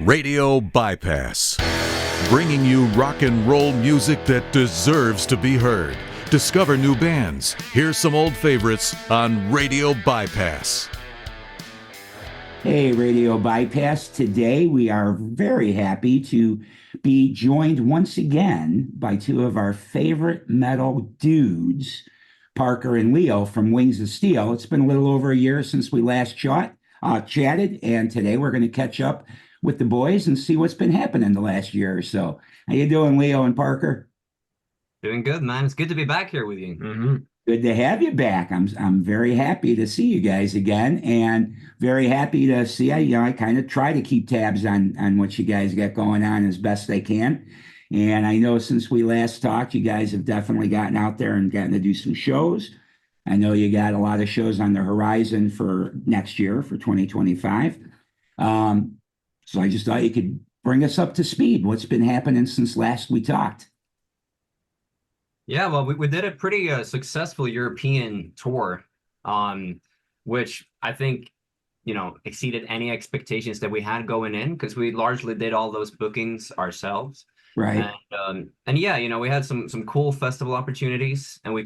Radio Bypass, bringing you rock and roll music that deserves to be heard. Discover new bands. Here's some old favorites on Radio Bypass. Hey, Radio Bypass. Today we are very happy to be joined once again by two of our favorite metal dudes, Parker and Leo from Wings of Steel. It's been a little over a year since we last chatted, and today we're going to catch up with the boys and see what's been happening the last year or so. How you doing, Leo and Parker? Doing good, man. It's good to be back here with you. Mm-hmm. Good to have you back. I'm very happy to see you guys again, and very happy to see. I kind of try to keep tabs on what you guys got going on as best I can. And I know since we last talked, you guys have definitely gotten out there and gotten to do some shows. I know you got a lot of shows on the horizon for next year, for 2025. So I just thought you could bring us up to speed. What's been happening since last we talked? Yeah, well, we did a pretty successful European tour, which I think, exceeded any expectations that we had going in, because we largely did all those bookings ourselves. Right. And yeah, we had some cool festival opportunities, and we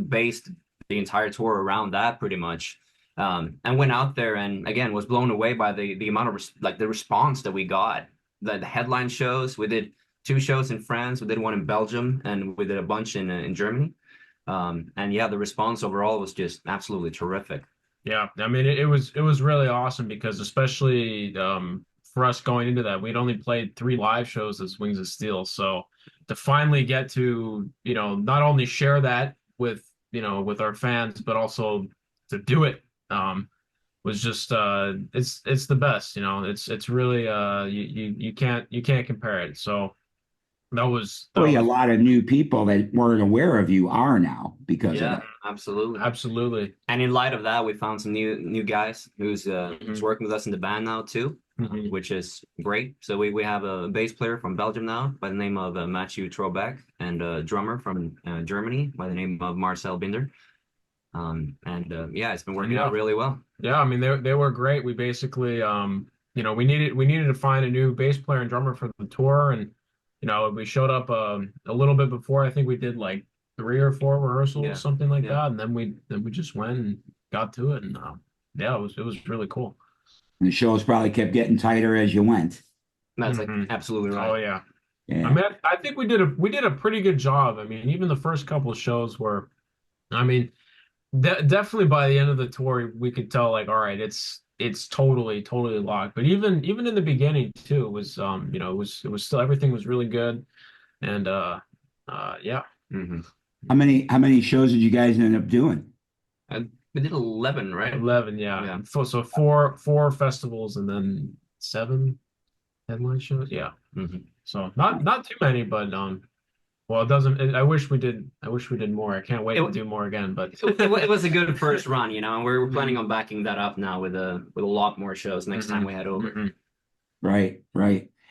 based the entire tour around that pretty much. And went out there and again was blown away by the amount of the response that we got. The headline shows, we did 2 shows in France, we did 1 in Belgium, and we did a bunch in Germany. And yeah, the response overall was just absolutely terrific. Yeah, I mean it was really awesome, because especially for us going into that, we'd only played 3 live shows as Wings of Steel, so to finally get to not only share that with with our fans, but also to do it was just it's the best. It's really you can't compare it. So that was a lot of new people that weren't aware of you are now because of that. Absolutely. And in light of that, we found some new guys who's working with us in the band now too, which is great. So we have a bass player from Belgium now by the name of Matthew Trobeck, and a drummer from Germany by the name of Marcel Binder. Yeah, it's been working out really well. Yeah, I mean they were great. We basically we needed to find a new bass player and drummer for the tour, and we showed up a little bit before. I think we did like 3 or 4 rehearsals, something like that, and then we just went and got to it, and yeah, it was really cool. And the shows probably kept getting tighter as you went. That's absolutely right. Oh yeah. I mean, I think we did a pretty good job. I mean, even the first couple of shows were, definitely by the end of the tour, we could tell all right, it's totally locked. But even in the beginning too, it was it was still, everything was really good, and yeah. How many shows did you guys end up doing? We did 11, right? 11, yeah. So 4 festivals and then 7 headline shows. Yeah. So not too many, but well, it doesn't. I wish we did more. I can't wait to do more again. But it was a good first run, and we're planning on backing that up now with a lot more shows next time we head over. Right.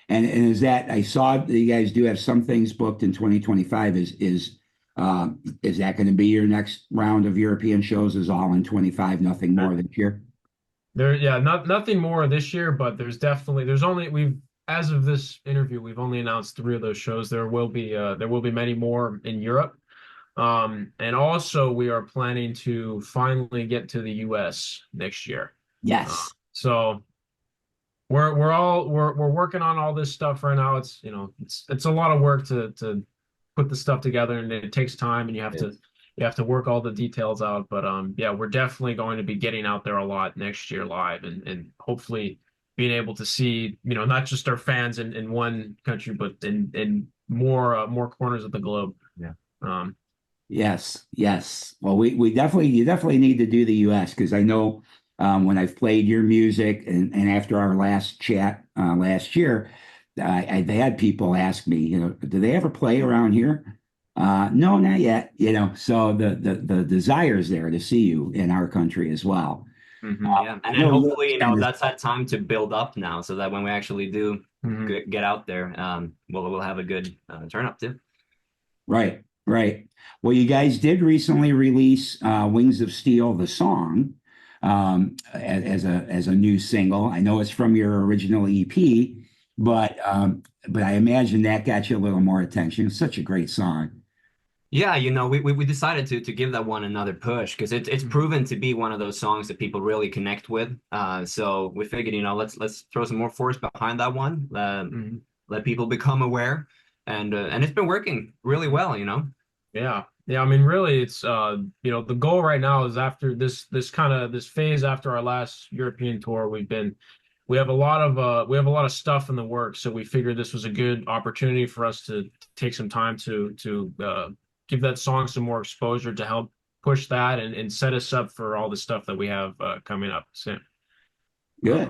And is that, I saw that you guys do have some things booked in 2025. Is that going to be your next round of European shows? Is all in 25, nothing more this year? Nothing more this year, but as of this interview, we've only announced 3 of those shows. There will be many more in Europe, and also we are planning to finally get to the U.S. next year. Yes. So we're working on all this stuff right now. It's it's a lot of work to put the stuff together, and it takes time, and you have to work all the details out. But yeah, we're definitely going to be getting out there a lot next year live, and hopefully being able to see, not just our fans in one country, but in more corners of the globe. Yeah. Yes. Well, you definitely need to do the U.S. because I know when I've played your music and after our last chat last year, I've had people ask me, do they ever play around here? No, not yet. So the desire is there to see you in our country as well. Yeah, and then hopefully, that's that time to build up now, so that when we actually do get out there, we'll have a good turn up too. Right. Well, you guys did recently release "Wings of Steel," the song, as a new single. I know it's from your original EP, but I imagine that got you a little more attention. It's such a great song. Yeah, we decided to give that one another push because it's proven to be one of those songs that people really connect with. So we figured, let's throw some more force behind that one, let people become aware, and it's been working really well, Yeah. Yeah, I mean, really, it's the goal right now is after this phase after our last European tour, we have a lot of stuff in the works, so we figured this was a good opportunity for us to take some time to give that song some more exposure to help push that and set us up for all the stuff that we have coming up soon. Good,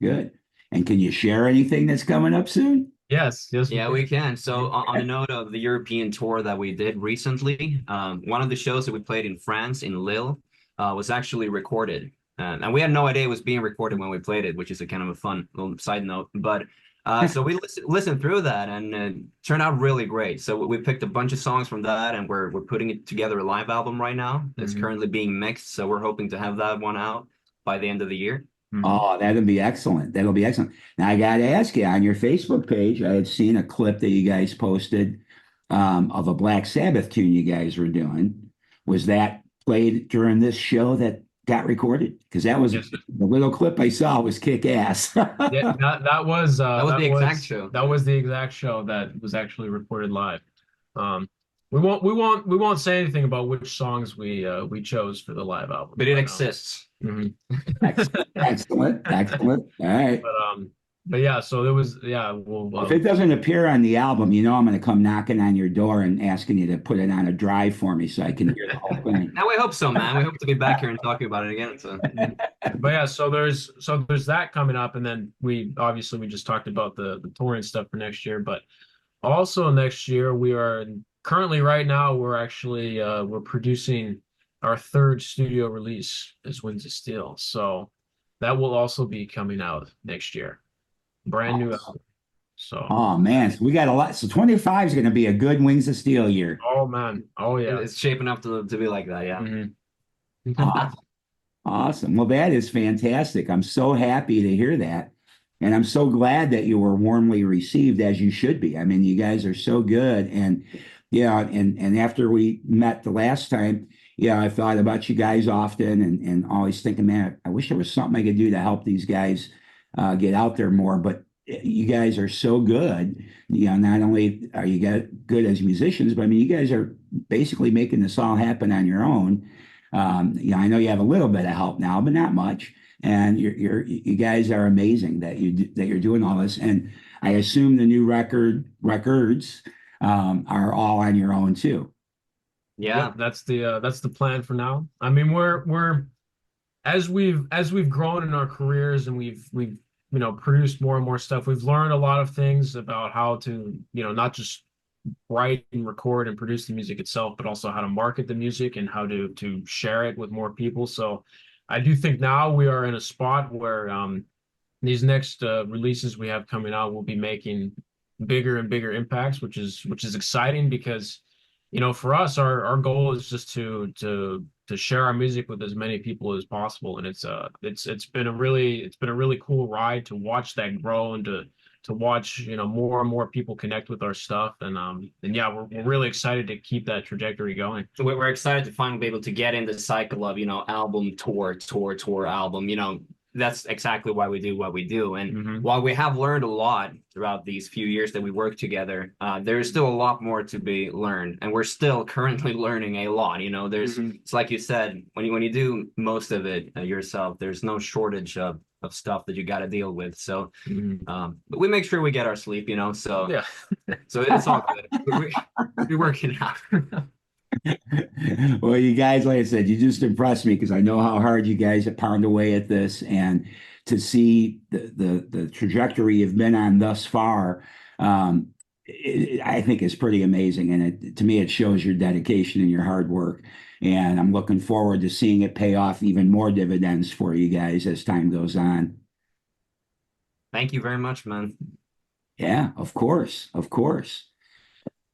good. And can you share anything that's coming up soon? Yes, yes, Yeah, we can. So on the note of the European tour that we did recently, one of the shows that we played in France, in Lille, was actually recorded. And we had no idea it was being recorded when we played it, which is a kind of a fun little side note. But so we listened through that, and it turned out really great. So we picked a bunch of songs from that, and we're putting it together a live album right now. It's currently being mixed, so we're hoping to have that one out by the end of the year. Oh, that'll be excellent. That'll be excellent. Now I got to ask you, on your Facebook page, I had seen a clip that you guys posted of a Black Sabbath tune you guys were doing. Was that played during this show that got recorded? Because that was Yes. the little clip I saw was kick ass. Yeah, that was the exact show. That was the exact show that was actually recorded live. We won't say anything about which songs we chose for the live album. But it exists. Excellent, excellent. All right. But yeah, so there was If it doesn't appear on the album, I'm going to come knocking on your door and asking you to put it on a drive for me so I can hear the whole thing. Now we hope so, man. We hope to be back here and talking about it again. So. But yeah, so there's that coming up, and then we just talked about the touring stuff for next year, but also next year we are currently right now we're actually we're producing our third studio release as Wings of Steel, so that will also be coming out next year. Brand new album. So oh man, so we got a lot. So 25 is going to be a good Wings of Steel year. oh man, oh yeah, it's shaping up to be like that. Yeah. Awesome. Awesome. Well, that is fantastic. I'm so happy to hear that, and I'm so glad that you were warmly received, as you should be. I mean, you guys are so good, and and after we met the last time, I thought about you guys often, and always thinking, man, I wish there was something I could do to help these guys get out there more. But you guys are so good. Not only are you good as musicians, but I mean, you guys are basically making this all happen on your own. I know you have a little bit of help now, but not much. And you guys are amazing that you're doing all this. And I assume the new records are all on your own too. Yeah, that's the plan for now. I mean, we're as we've grown in our careers and we've produced more and more stuff, we've learned a lot of things about how to not just write and record and produce the music itself, but also how to market the music and how to share it with more people. So I do think now we are in a spot where these next releases we have coming out will be making bigger and bigger impacts, which is exciting because for us our goal is just to share our music with as many people as possible, and it's been a really cool ride to watch that grow and to watch more and more people connect with our stuff, and yeah, we're really excited to keep that trajectory going. So we're excited to finally be able to get in the cycle of album tour album. That's exactly why we do what we do. And while we have learned a lot throughout these few years that we work together, there is still a lot more to be learned, and we're still currently learning a lot. It's like you said, when you do most of it yourself, there's no shortage of stuff that you got to deal with. So, but we make sure we get our sleep. So yeah, so it's all good. We're working out. Well, you guys, like I said, you just impressed me because I know how hard you guys have pounded away at this, and to see the trajectory you've been on thus far, I think is pretty amazing. And to me, it shows your dedication and your hard work. And I'm looking forward to seeing it pay off even more dividends for you guys as time goes on. Thank you very much, man. Yeah, of course, of course.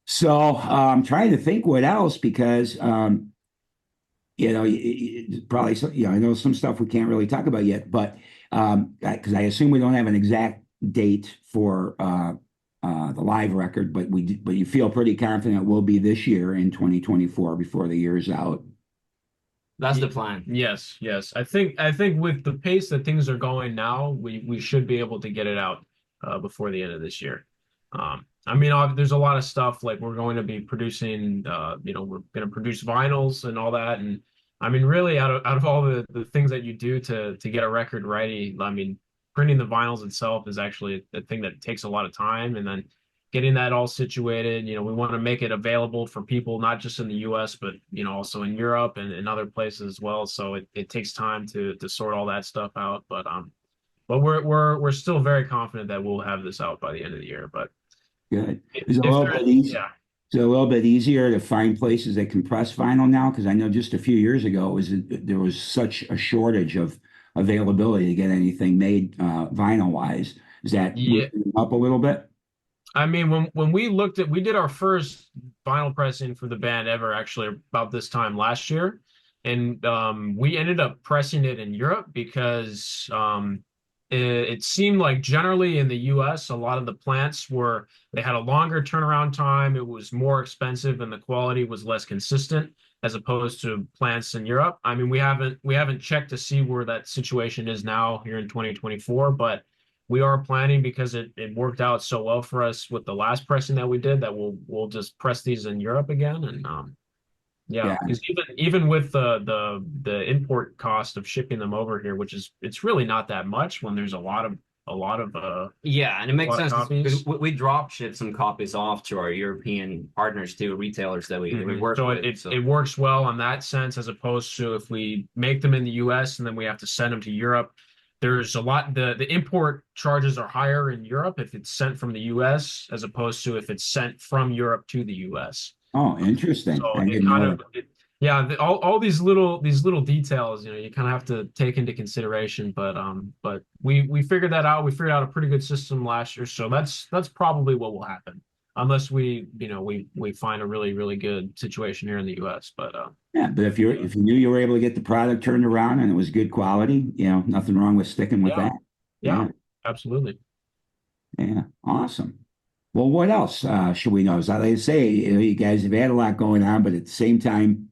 So I'm trying to think what else, because probably I know some stuff we can't really talk about yet, but because I assume we don't have an exact date for the live record, but you feel pretty confident it will be this year in 2024 before the year's out. That's the plan. Yes, yes. I think with the pace that things are going now, we should be able to get it out before the end of this year. I mean, there's a lot of stuff like we're going to be producing. We're going to produce vinyls and all that, and I mean, really, out of all the things that you do to get a record ready, I mean, printing the vinyls itself is actually a thing that takes a lot of time, and then getting that all situated. We want to make it available for people not just in the U.S. but also in Europe and in other places as well. So it takes time to sort all that stuff out. But we're still very confident that we'll have this out by the end of the year. But Good. if there's, yeah. It's a little bit easier to find places that can press vinyl now, because I know just a few years ago there was such a shortage of availability to get anything made vinyl wise. Is that up a little bit? I mean, when we did our first vinyl pressing for the band ever, actually about this time last year, and we ended up pressing it in Europe because it seemed like generally in the US, a lot of the plants they had a longer turnaround time. It was more expensive and the quality was less consistent as opposed to plants in Europe. I mean, we haven't checked to see where that situation is now here in 2024, but we are planning, because it worked out so well for us with the last pressing that we did, that we'll just press these in Europe again. And yeah, because even with the import cost of shipping them over here, it's really not that much when there's a lot of yeah, and it makes sense because we drop ship some copies off to our European partners too, retailers that we work with. So it works well on that sense, as opposed to if we make them in the US and then we have to send them to Europe. There's a lot, the import charges are higher in Europe if it's sent from the US as opposed to if it's sent from Europe to the US. Oh, interesting. So all these little details, you kind of have to take into consideration. But we figured that out. We figured out a pretty good system last year, so that's probably what will happen, unless we find a really, really good situation here in the US. But but if you knew you were able to get the product turned around and it was good quality, nothing wrong with sticking with that. Yeah, absolutely. Yeah, awesome. Well, what else should we know? As I say, you guys have had a lot going on, but at the same time,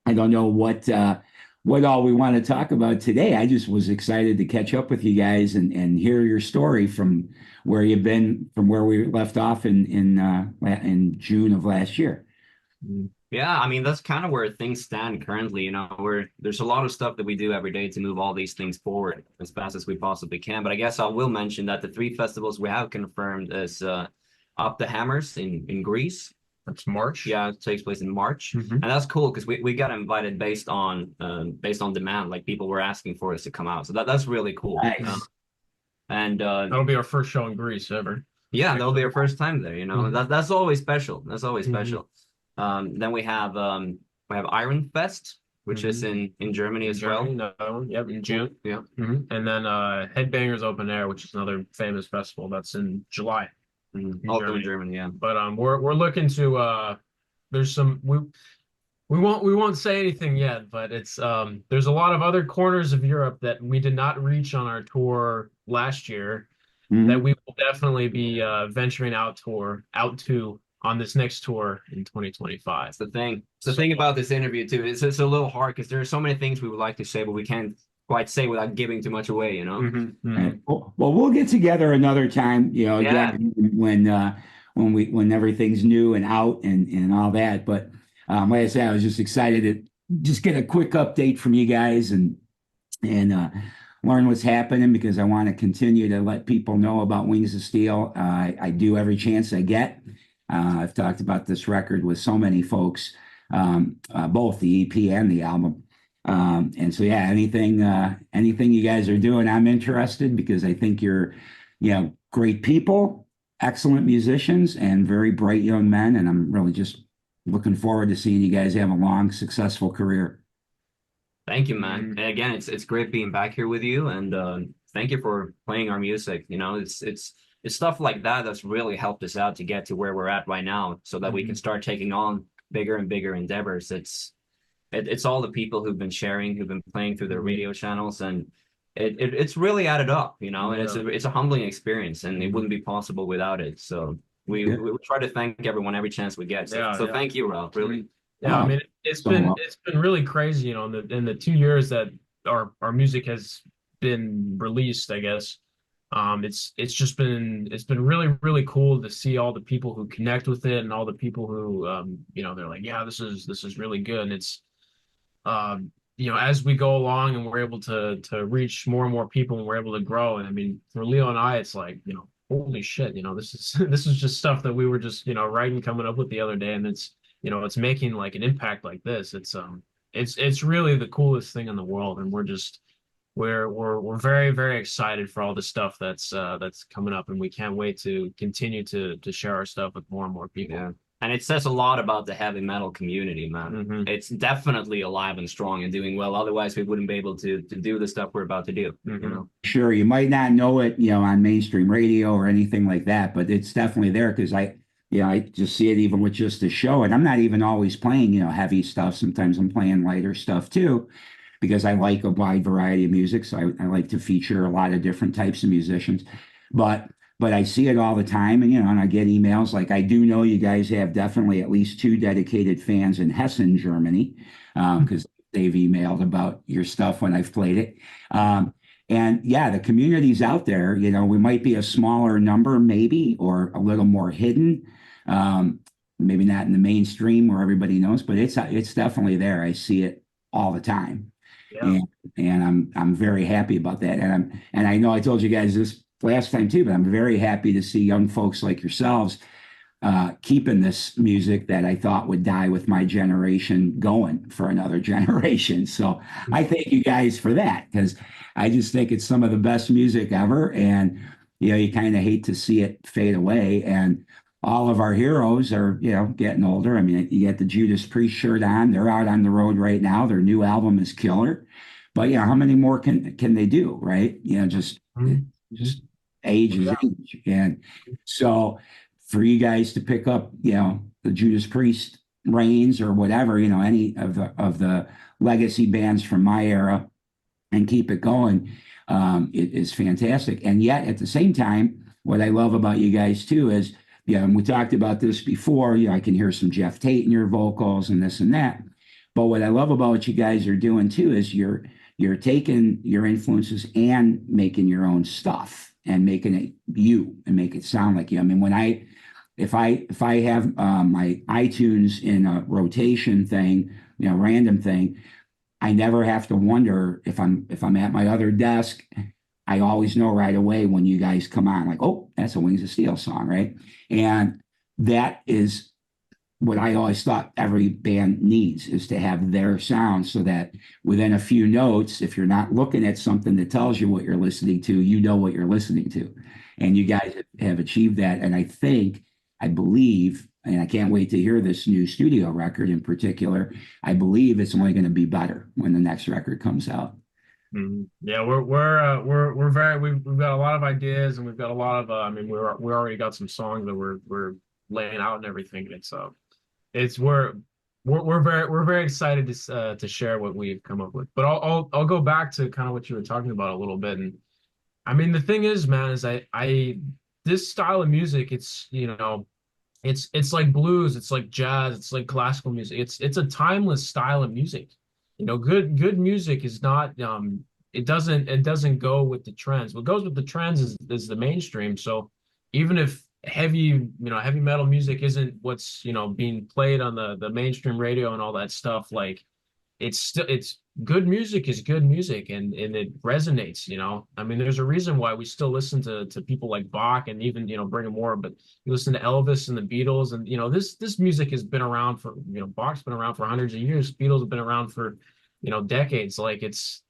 I don't know what all we want to talk about today. I just was excited to catch up with you guys and hear your story from where you've been, from where we left off in June of last year. Yeah, I mean, that's kind of where things stand currently. There's a lot of stuff that we do every day to move all these things forward as fast as we possibly can. But I guess I will mention that the 3 festivals we have confirmed is Up the Hammers in Greece. That's March. Yeah, it takes place in March, and that's cool because we got invited based on demand. Like, people were asking for us to come out, so that's really cool. Nice. And that'll be our first show in Greece ever. Yeah, that'll be our first time there. That's always special. That's always special. Then we have Iron Fest, which is in Germany as well. Yep, in June. Yeah. And then Headbangers Open Air, which is another famous festival, that's in July. Also in Germany, yeah. But we're looking to there's some we won't say anything yet, but it's there's a lot of other corners of Europe that we did not reach on our tour last year that we will definitely be venturing out to on this next tour in 2025. It's the thing about this interview too. It's a little hard because there are so many things we would like to say, but we can't quite say without giving too much away, Well, we'll get together another time, again, when everything's new and out and all that. But like I said, I was just excited to just get a quick update from you guys and learn what's happening, because I want to continue to let people know about Wings of Steel. I do every chance I get. I've talked about this record with so many folks, both the EP and the album. And so, yeah, anything you guys are doing, I'm interested, because I think you're, great people, excellent musicians, and very bright young men. And I'm really just looking forward to seeing you guys have a long, successful career. Thank you, man. And again, it's great being back here with you, and thank you for playing our music. It's stuff like that that's really helped us out to get to where we're at right now, so that we can start taking on bigger and bigger endeavors. It's all the people who've been sharing, who've been playing through their radio channels, and it's really added up, you know, and Yeah. it's a humbling experience, and it wouldn't be possible without it. So Yeah. we try to thank everyone every chance we get. So Yeah, so yeah. thank you, Ralph. Really. Yeah, I Oh, mean so it's been really crazy, you know, in the 2 years that our music has been released, I guess. It's just it's been really cool to see all the people who connect with it and all the people who you know, they're like, yeah, this is really good. And it's you know, as we go along and we're able to reach more and more people and we're able to grow. And I mean, for Leo and I, it's like, you know, holy shit, you know, this is this is just stuff that we were just, you know, writing, coming up with the other day, and it's, you know, it's making like an impact like this. It's really the coolest thing in the world, and we're just we're very excited for all the stuff that's coming up, and we can't wait to continue to share our stuff with more and more people. Yeah. And it says a lot about the heavy metal community, man. Hmm. It's definitely alive and strong and doing well. Otherwise, we wouldn't be able to do the stuff we're about to do, you know? sure, you might not know it, on mainstream radio or anything like that, but it's definitely there because I just see it even with just the show, and I'm not even always playing, heavy stuff. Sometimes I'm playing lighter stuff too, because I like a wide variety of music. So I like to feature a lot of different types of musicians, but I see it all the time, and I get emails. Like I do know you guys have definitely at least two dedicated fans in Hessen, Germany, because they've emailed about your stuff when I've played it. And yeah, the community's out there. We might be a smaller number, maybe, or a little more hidden. Maybe not in the mainstream where everybody knows, but it's definitely there. I see it all the time, Yeah. and I'm very happy about that. And I know I told you guys this last time too, but I'm very happy to see young folks like yourselves keeping this music that I thought would die with my generation going for another generation. So I thank you guys for that, because I just think it's some of the best music ever. And, you kind of hate to see it fade away. And all of our heroes are, getting older. I mean, you got the Judas Priest shirt on. They're out on the road right now. Their new album is killer. But, how many more can they do, right? Mhm. Just age is age. And so for you guys to pick up, the Judas Priest reigns or whatever, any of the legacy bands from my era and keep it going, it is fantastic. And yet at the same time, what I love about you guys too is, and we talked about this before, I can hear some Jeff Tate in your vocals and this and that. But what I love about what you guys are doing too is you're taking your influences and making your own stuff and making it you and make it sound like you. I mean, if I have my iTunes in a rotation thing, random thing, I never have to wonder if I'm at my other desk. I always know right away when you guys come on, like, oh, that's a Wings of Steel song, right? And that is what I always thought every band needs, is to have their sound, so that within a few notes, if you're not looking at something that tells you what you're listening to, you know what you're listening to. And you guys have achieved that. And I believe, and I can't wait to hear this new studio record in particular. I believe it's only going to be better when the next record comes out. Yeah, we're very we've got a lot of ideas, and we've got a lot of I mean, we already got some songs that we're laying out and everything. It's we're very excited to share what we've come up with. But I'll go back to kind of what you were talking about a little bit. And I mean, the thing is, man, is I this style of music, it's, it's like blues, it's like jazz, it's like classical music. It's a timeless style of music. Good music is not it doesn't go with the trends. What goes with the trends is the mainstream. So even if heavy metal music isn't what's, being played on the mainstream radio and all that stuff, like it's good music is good music, and it resonates. I mean, there's a reason why we still listen to people like Bach, and even, Brigham Moore, but you listen to Elvis and the Beatles, and this music has been around for, Bach's been around for hundreds of years, Beatles have been around for, decades. Like it's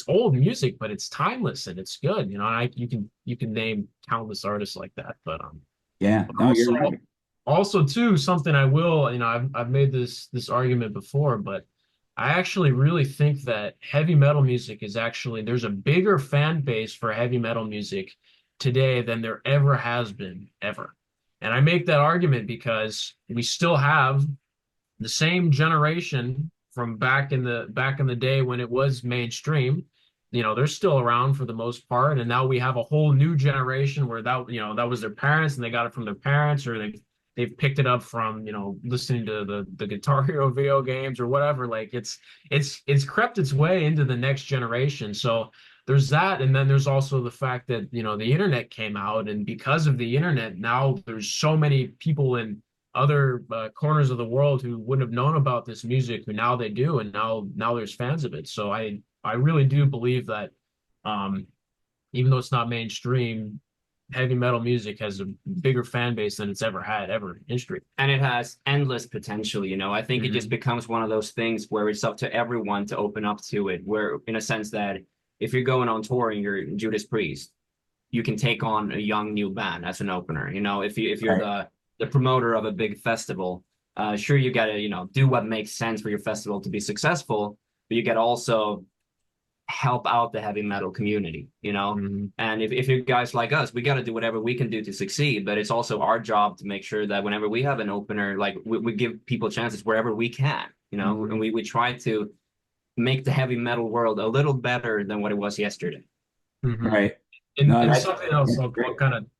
old music, but it's timeless and it's good. You can name countless artists like that. But Yeah, no, also, you're right. also too, something I will, I've made this argument before, but I actually really think that heavy metal music is actually, there's a bigger fan base for heavy metal music today than there ever has been, ever. And I make that argument because we still have the same generation from back in the day when it was mainstream. they're still around for the most part. And now we have a whole new generation where that was their parents and they got it from their parents, or they've picked it up from, listening to the Guitar Hero video games or whatever. Like it's crept its way into the next generation. So there's that. And then there's also the fact that, the internet came out, and because of the internet, now there's so many people in other corners of the world who wouldn't have known about this music, who now they do, and now there's fans of it. So I really do believe that, even though it's not mainstream, heavy metal music has a bigger fan base than it's ever had ever in history. And it has endless potential, I think it just becomes one of those things where it's up to everyone to open up to it, where in a sense that if you're going on tour and you're Judas Priest, you can take on a young new band as an opener. If you're the promoter of a big festival, sure, you got to, do what makes sense for your festival to be successful, but you got to also help out the heavy metal community, and if you guys like us, we got to do whatever we can do to succeed, but it's also our job to make sure that whenever we have an opener, like we give people chances wherever we can, and we try to make the heavy metal world a little better than what it was yesterday. Right. And something else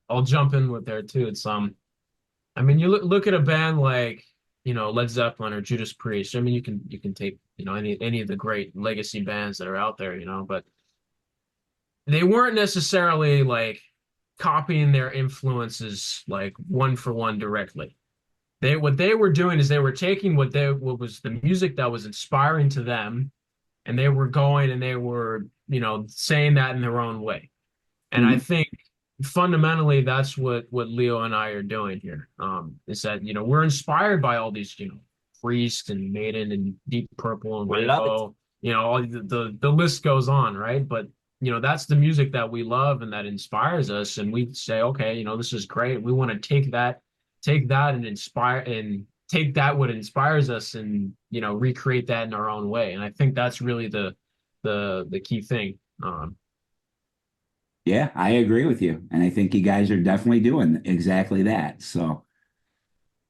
I'll jump in with there too. It's I mean, you look at a band like, Led Zeppelin or Judas Priest. I mean, you can take, any of the great legacy bands that are out there, but they weren't necessarily like copying their influences like one for one directly. What they were doing is they were taking what was the music that was inspiring to them, and they were going and they were, saying that in their own way. And I think fundamentally that's what Leo and I are doing here. Is that, we're inspired by all these, Priest and Maiden and Deep Purple and Rainbow, all the list goes on, right? But that's the music that we love and that inspires us, and we say, okay, this is great. We want to take that and inspire, and take that what inspires us, and recreate that in our own way. And I think that's really the key thing. Yeah, I agree with you. And I think you guys are definitely doing exactly that. So,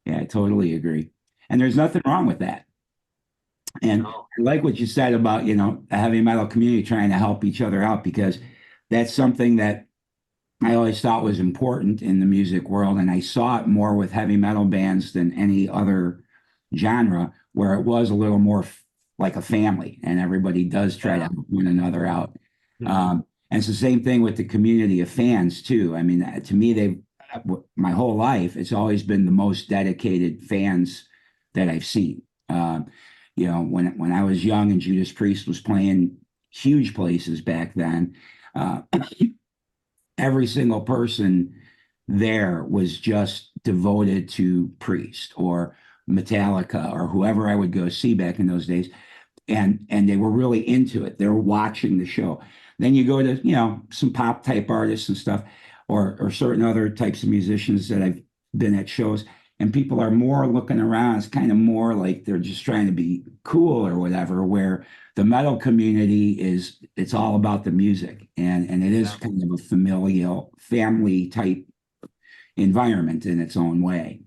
yeah, I totally agree. And there's nothing wrong with that. And I like what you said about, the heavy metal community trying to help each other out, because that's something that I always thought was important in the music world. And I saw it more with heavy metal bands than any other genre, where it was a little more like a family, and everybody does try to help one another out. And it's the same thing with the community of fans too. I mean, to me, my whole life, it's always been the most dedicated fans that I've seen. When I was young and Judas Priest was playing huge places back then, every single person there was just devoted to Priest or Metallica or whoever I would go see back in those days. And they were really into it. They were watching the show. Then you go to, some pop type artists and stuff, or certain other types of musicians that I've been at shows, and people are more looking around. It's kind of more like they're just trying to be cool or whatever, where the metal community it's all about the music. And it is kind of a familial, family type environment in its own way.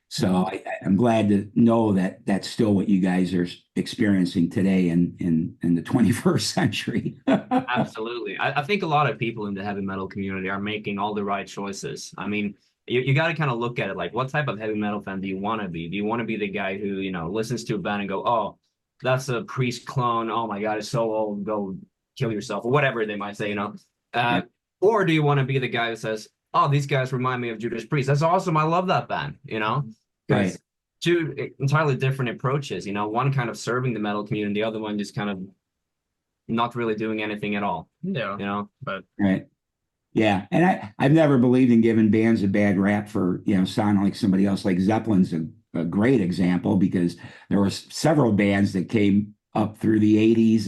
So I'm glad to know that that's still what you guys are experiencing today in the 21st century. Absolutely. I think a lot of people in the heavy metal community are making all the right choices. I mean, you got to kind of look at it like, what type of heavy metal fan do you want to be? Do you want to be the guy who, listens to a band and go, oh, that's a Priest clone. Oh my God, it's so old. Go kill yourself, or whatever they might say, Or do you want to be the guy who says, oh, these guys remind me of Judas Priest. That's awesome. I love that band, Right. Two entirely different approaches, one kind of serving the metal community, the other one just kind of not really doing anything at all. Yeah. But right. Yeah. And I've never believed in giving bands a bad rap for, sounding like somebody else. Like Zeppelin's a great example, because there were several bands that came up through the 80s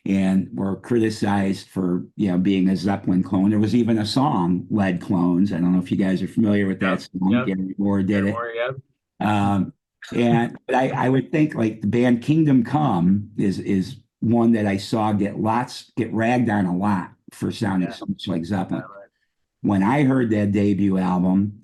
and were criticized for, being a Zeppelin clone. There was even a song, Lead Clones. I don't know if you guys are familiar with that song. Yep. Gary Moore did it. Yep. But I would think like the band Kingdom Come is one that I saw get ragged on a lot for sounding so much like Zeppelin. Yeah, right. When I heard that debut album,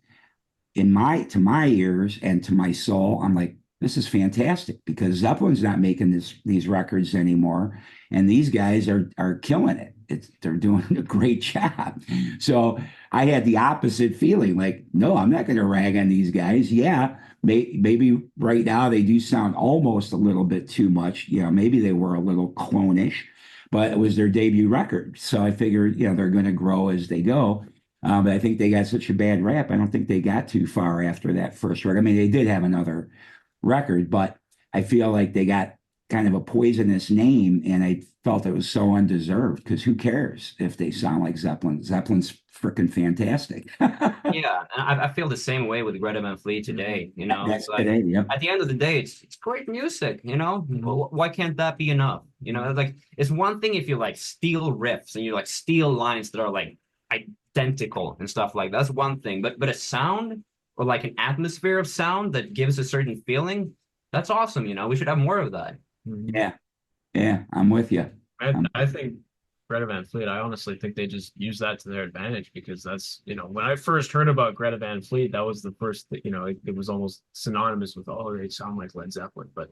to my ears and to my soul, I'm like, this is fantastic because Zeppelin's not making these records anymore, and these guys are killing it. They're doing a great job. So I had the opposite feeling, like, no, I'm not going to rag on these guys. Yeah, maybe right now they do sound almost a little bit too much. Maybe they were a little clone-ish, but it was their debut record. So I figured, they're going to grow as they go. But I think they got such a bad rap. I don't think they got too far after that first record. I mean, they did have another record, but I feel like they got kind of a poisonous name, and I felt it was so undeserved because who cares if they sound like Zeppelin? Zeppelin's freaking fantastic. Yeah, and I feel the same way with Greta Van Fleet today. That's It's like today, yep. at the end of the day, it's great music. Why can't that be enough? Like it's one thing if you like steal riffs and you like steal lines that are like identical and stuff like that. That's one thing, but a sound or like an atmosphere of sound that gives a certain feeling, that's awesome. We should have more of that. Yeah, I'm with you. I think Greta Van Fleet, I honestly think they just use that to their advantage because that's, when I first heard about Greta Van Fleet, that was the first, it was almost synonymous with, oh, they sound like Led Zeppelin, but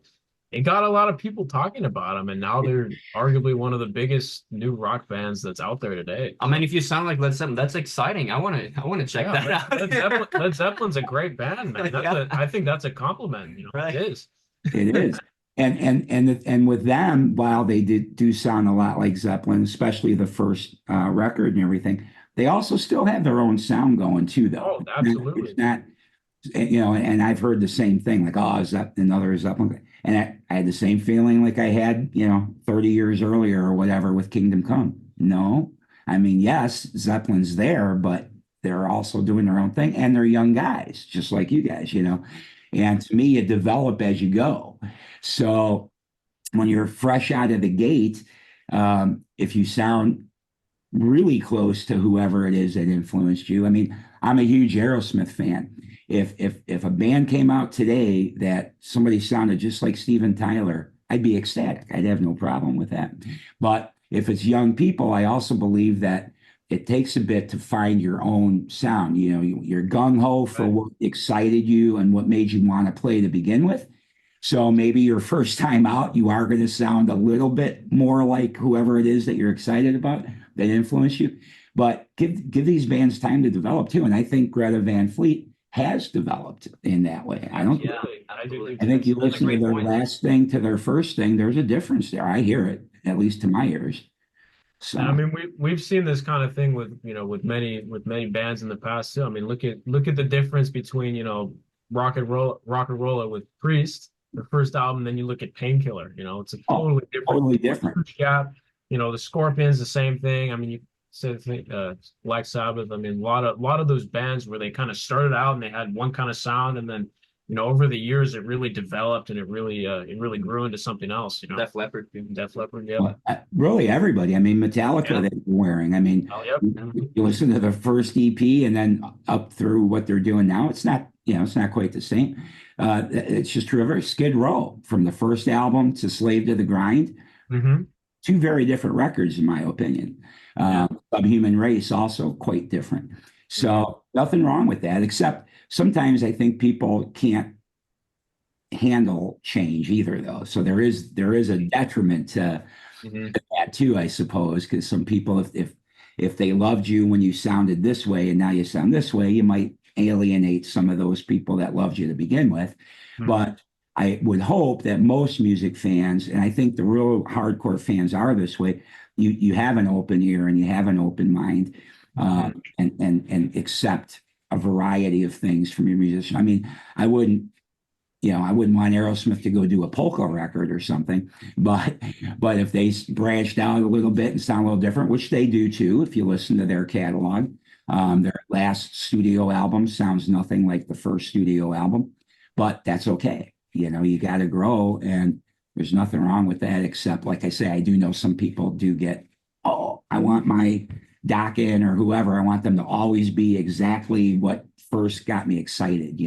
it got a lot of people talking about them, and now they're arguably one of the biggest new rock bands that's out there today. I mean, if you sound like Led Zeppelin, that's exciting. I want to check that out. Led Zeppelin's a great band, man. I think that's a compliment. Right. It is. It is. And with them, while they do sound a lot like Zeppelin, especially the first record and everything, they also still have their own sound going too, though. Oh, absolutely. It's not, and I've heard the same thing, like, oh, is that another Zeppelin? And I had the same feeling like I had, 30 years earlier or whatever with Kingdom Come. No, I mean, yes, Zeppelin's there, but they're also doing their own thing, and they're young guys, just like you guys, And to me, you develop as you go. So when you're fresh out of the gate, if you sound really close to whoever it is that influenced you, I mean, I'm a huge Aerosmith fan. If a band came out today that somebody sounded just like Steven Tyler, I'd be ecstatic. I'd have no problem with that. But if it's young people, I also believe that it takes a bit to find your own sound. You're gung-ho for what excited you and what made you want to play to begin with. So maybe your first time out, you are going to sound a little bit more like whoever it is that you're excited about that influenced you. But give these bands time to develop too. And I think Greta Van Fleet has developed in that way. I think you listen to their last thing to their first thing, there's a difference there. I hear it, at least to my ears. So I mean, we've seen this kind of thing with many bands in the past too. I mean, look at the difference between Rock and Roller with Priest, the first album, then you look at Painkiller. It's a totally different. Gap. The Scorpions, the same thing. I mean, you said Black Sabbath. I mean, a lot of those bands where they kind of started out and they had one kind of sound, and then over the years it really developed and it really grew into something else. Def Leppard, yeah. Well, really everybody. I mean, Metallica that you're wearing. I mean, you listen to the first EP and then up through what they're doing now. It's not quite the same. It's just reverse. Skid Row, from the first album to Slave to the Grind. Mm-hmm. Two very different records, in my opinion. Subhuman Race, also quite different. So nothing wrong with that, except sometimes I think people can't handle change either, though. So there is a detriment to that too, I suppose, because some people, if they loved you when you sounded this way and now you sound this way, you might alienate some of those people that loved you to begin with. But I would hope that most music fans, and I think the real hardcore fans are this way, you have an open ear and you have an open mind, and accept a variety of things from your musician. I mean, I wouldn't want Aerosmith to go do a polka record or something, but if they branched out a little bit and sound a little different, which they do too, if you listen to their catalog, their last studio album sounds nothing like the first studio album, but that's okay. You got to grow, and there's nothing wrong with that, except, like I say, I do know some people do get, I want my Dokken or whoever, I want them to always be exactly what first got me excited,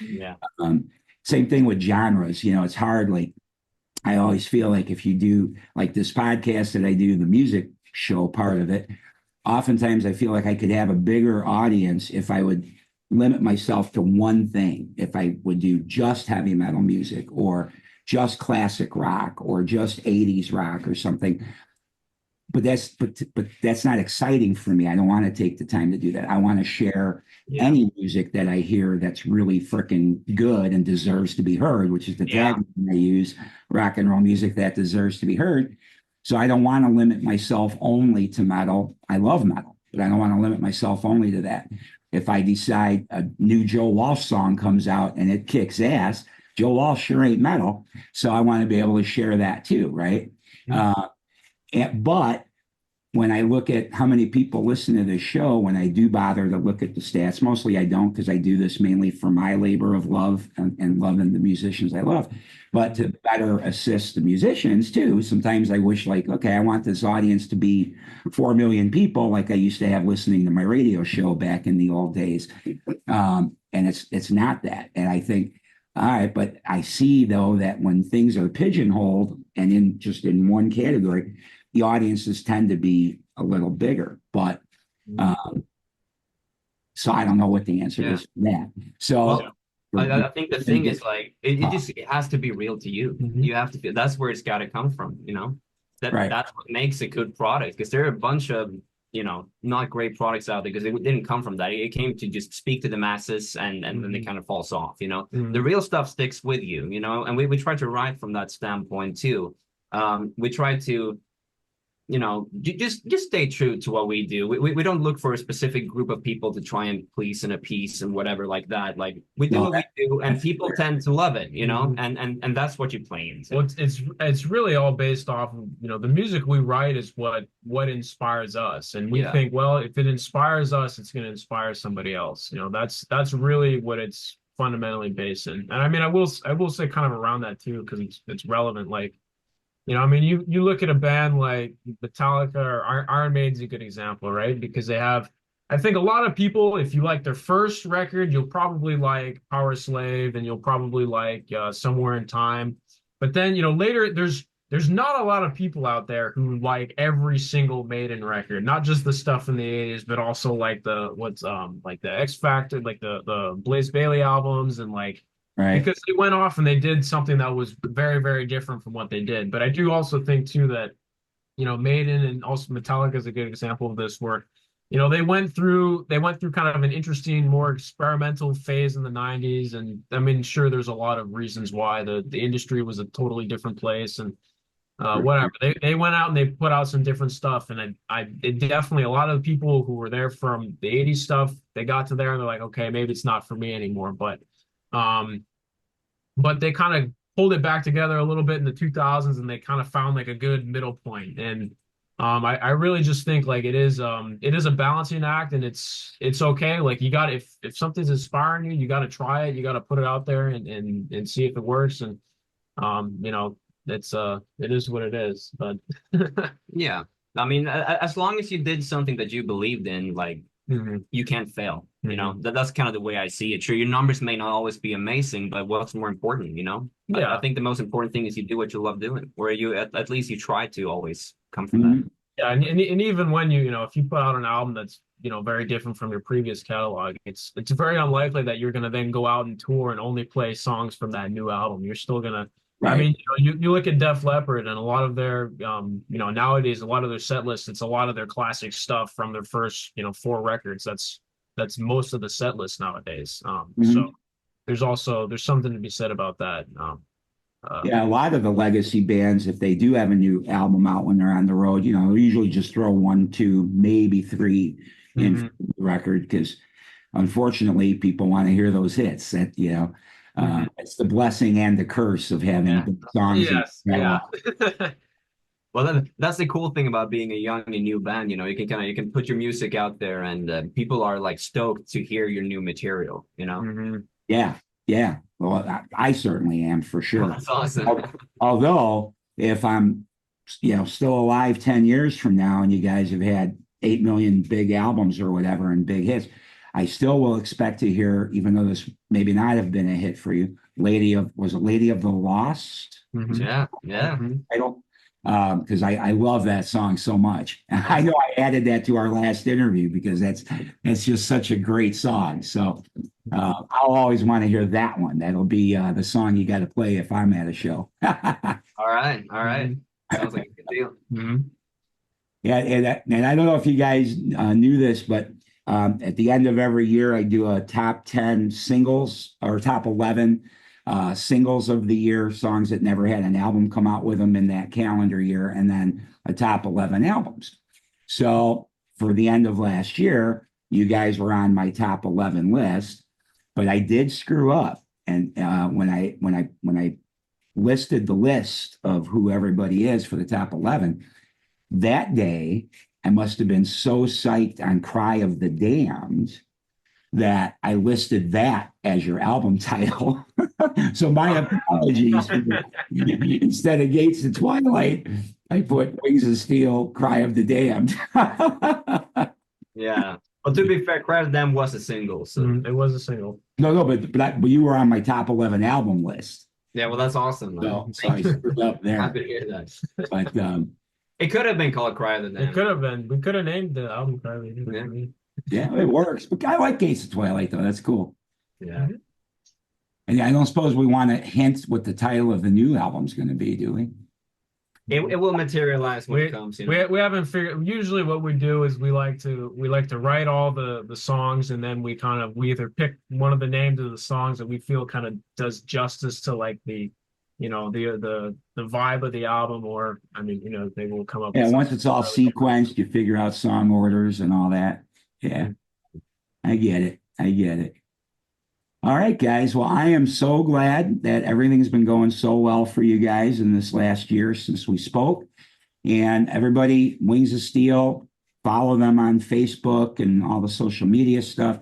Yeah. Same thing with genres, it's hard. Like, I always feel like if you do like this podcast that I do, the music show part of it, oftentimes I feel like I could have a bigger audience if I would limit myself to one thing. If I would do just heavy metal music or just classic rock or just 80s rock or something. But that's not exciting for me. I don't want to take the time to do that. I want to share any music that I hear that's really freaking good and deserves to be heard, which is the tagline I use, rock and roll music that deserves to be heard. So I don't want to limit myself only to metal. I love metal, but I don't want to limit myself only to that. If I decide a new Joe Walsh song comes out and it kicks ass, Joe Walsh sure ain't metal. So I want to be able to share that too, right? But when I look at how many people listen to this show, when I do bother to look at the stats, mostly I don't, because I do this mainly for my labor of love and loving the musicians I love, but to better assist the musicians too. Sometimes I wish, like, okay, I want this audience to be 4 million people, like I used to have listening to my radio show back in the old days. And it's not that. And I think, all right, but I see though that when things are pigeonholed and in one category, the audiences tend to be a little bigger. But so I don't know what the answer is for that. So I think the thing is, like, it has to be real to you. You have to feel that's where it's got to come from, that's what makes a good product, because there are a bunch of not great products out there because it didn't come from that. It came to just speak to the masses, and then it kind of falls off. The real stuff sticks with you, and we try to write from that standpoint too. We try to just stay true to what we do. We don't look for a specific group of people to try and please and appease and whatever like that. Like, we do what we do, and people tend to love it, and that's what you play into. Well, it's really all based off of, the music we write is what inspires us, and we think, well, if it inspires us, it's going to inspire somebody else. That's really what it's fundamentally based in. And I mean, I will say kind of around that too, because it's relevant. Like, you look at a band like Metallica or Iron Maiden's a good example, right? Because they have, I think a lot of people, if you like their first record, you'll probably like Power Slave, and you'll probably like Somewhere in Time. But then, later there's not a lot of people out there who like every single Maiden record, not just the stuff in the 80s, but also like the X Factor, like the Blaze Bayley albums, and like, because they went off and they did something that was very, very different from what they did. But I do also think too that, Maiden and also Metallica is a good example of this, where, they went through kind of an interesting, more experimental phase in the 90s. And I mean, sure, there's a lot of reasons why the industry was a totally different place, and whatever. They went out and they put out some different stuff. And it definitely, a lot of the people who were there from the 80s stuff, they got to there and they're like, okay, maybe it's not for me anymore. But they kind of pulled it back together a little bit in the 2000s, and they kind of found like a good middle point. And I really just think like it is a balancing act, and it's okay. Like, you got, if something's inspiring you, you got to try it, you got to put it out there and see if it works. And it is what it is. But yeah, I mean, as long as you did something that you believed in, like, you can't fail. That's kind of the way I see it. Sure, your numbers may not always be amazing, but what's more important, I think the most important thing is you do what you love doing, or you at least you try to always come from that. Yeah, and even when if you put out an album that's very different from your previous catalog, it's very unlikely that you're going to then go out and tour and only play songs from that new album. You're still going to, I mean, you look at Def Leppard, and a lot of their, nowadays, a lot of their set lists, it's a lot of their classic stuff from their first, 4 records. That's most of the set list nowadays. So there's something to be said about that. A lot of the legacy bands, if they do have a new album out when they're on the road, they usually just throw 1, 2, maybe 3 in for the record, because unfortunately people want to hear those hits. That it's the blessing and the curse of having big songs. Yes, Well, that's the cool thing about being a young and new band. You can put your music out there, and people are like stoked to hear your new material. Yeah. Well, I certainly am, for sure. That's awesome. Although, if I'm, still alive 10 years from now, and you guys have had 8 million big albums or whatever and big hits, I still will expect to hear, even though this maybe not have been a hit for you, Lady of the Lost? Yeah. Title. because I love that song so much. I know I added that to our last interview because that's just such a great song. So I'll always want to hear that one. That'll be the song you got to play if I'm at a show. All right. Sounds like a good deal. Mhm. Yeah, and I don't know if you guys knew this, but at the end of every year, I do a top 10 singles or top 11 singles of the year, songs that never had an album come out with them in that calendar year, and then a top 11 albums. So for the end of last year, you guys were on my top 11 list, but I did screw up. And when I listed the list of who everybody is for the top 11, that day, I must have been so psyched on Cry of the Damned that I listed that as your album title. So my apologies. Instead of Gates of Twilight, I put Wings of Steel, Cry of the Damned. Yeah. Well, to be fair, Crash Dam was a single. So It was a single. No, but you were on my top 11 album list. yeah, well, that's awesome. Man. So I screwed up there. Happy to hear that. But It could have been called Cry of the It Damned. could have been. We could have named the album Cry of the Damned. yeah, it works. But I like Gates of Twilight, though. That's cool. Yeah. And I don't suppose we want to hint what the title of the new album's going to be, do we? It will materialize when it comes. You know? We haven't figured. Usually, what we do is we like to write all the songs, and then we either pick one of the names of the songs that we feel kind of does justice to like the vibe of the album, or I mean, they will come up. Yeah, with once it's all sequenced, you figure out song orders and all that. Yeah, I get it. All right, guys. Well, I am so glad that everything's been going so well for you guys in this last year since we spoke. And everybody, Wings of Steel, follow them on Facebook and all the social media stuff.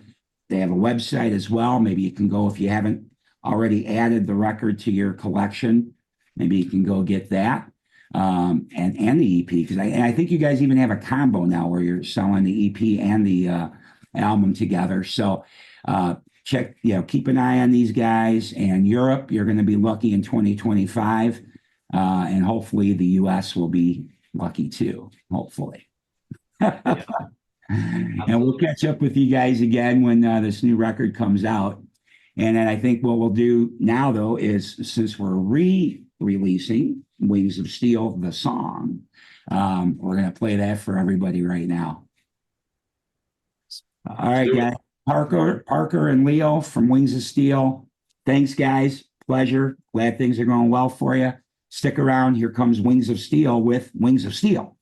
They have a website as well. Maybe you can go if you haven't already added the record to your collection. Maybe you can go get that and the EP, because I think you guys even have a combo now where you're selling the EP and the album together. So check, keep an eye on these guys. And Europe, you're going to be lucky in 2025, and hopefully the US will be lucky too. Hopefully. Yeah. And we'll catch up with you guys again when this new record comes out. And then I think what we'll do now, though, is since we're re-releasing Wings of Steel, the song, we're going to play that for everybody right now. All right, guys. Parker and Leo from Wings of Steel. Thanks, guys. Pleasure. Glad things are going well for you. Stick around. Here comes Wings of Steel with Wings of Steel.